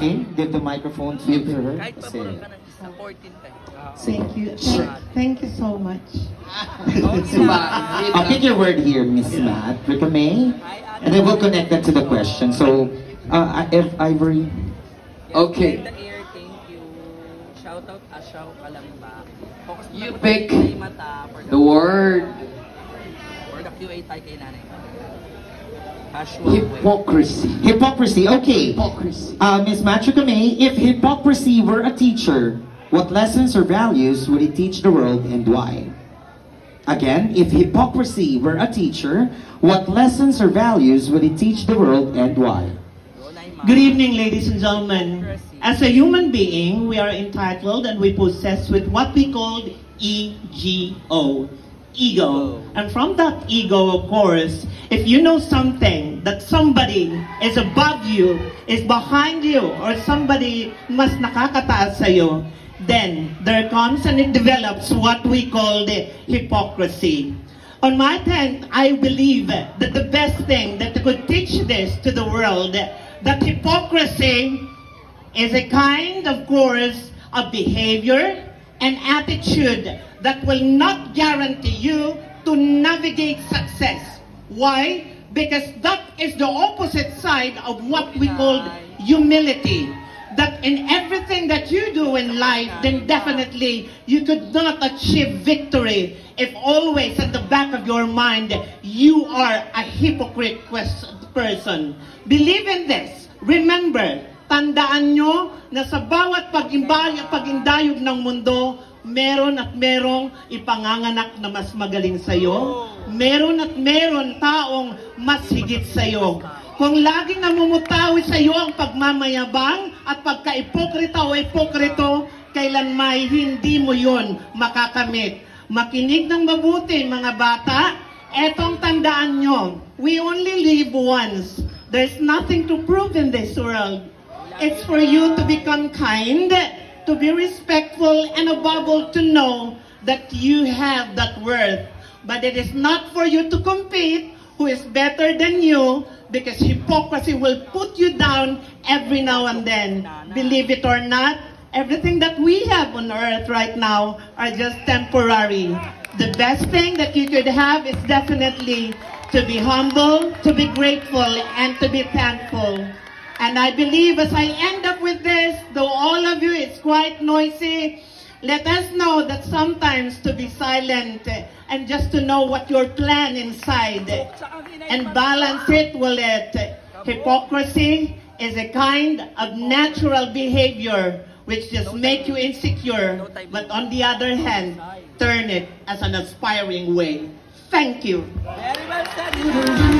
Okay, give the microphone to her. Kahit pa Kasi, puro ka ng isa, 14 times. Thank you. Thank you so much. I'll pick your word here, Miss Matt, Rika May, and then we'll connect that to the question. So, if Ivory, Okay. The air, thank you. Shout out Ashaw Kalamba. Focus mo You na pick kay mata for the word for the QA tayo kay nanay. Ashwa. hypocrisy. hypocrisy. Okay, Hypocrisy. Miss Matt, Rika May, if hypocrisy were a teacher, what lessons or values would it teach the world and why? Again, if hypocrisy were a teacher, what lessons or values would it teach the world and why? Good evening, ladies and gentlemen. As a human being, we are entitled and we possess with what we call EGO, ego. And from that ego, of course, if you know something that somebody is above you, is behind you, or somebody mas nakakataas sa'yo, then there comes and it develops what we call the hypocrisy. On my end, I believe that the best thing that could teach this to the world, that hypocrisy is a kind, of course, of behavior and attitude that will not guarantee you to navigate success. Why? Because that is the opposite side of what we call humility. That in everything that you do in life, then definitely you could not achieve victory if always at the back of your mind you are a hypocrite person. Believe in this. Remember, tandaan nyo na sa bawat pag-indayog ng mundo, meron at merong ipanganganak na mas magaling sa'yo. Meron at meron taong mas higit sa'yo. Kung laging namumutawi sa iyo ang pagmamayabang at pagka-ipokrita o ipokrito, kailanmay hindi mo yon makakamit. Makinig ng mabuti, mga bata. Etong tandaan nyo, we only live once. There's nothing to prove in this world. It's for you to become kind, to be respectful, and above all to know that you have that worth. But it is not for you to compete who is better than you, because hypocrisy will put you down every now and then. Believe it or not, everything that we have on earth right now are just temporary. The best thing that you could have is definitely to be humble, to be grateful, and to be thankful. And I believe as I end up with this, though all of you, it's quite noisy, let us know that sometimes to be silent and just to know what your plan inside and balance it will it. Hypocrisy is a kind of natural behavior which just make you insecure, but on the other hand, turn it as an aspiring way. Thank you. Very well said.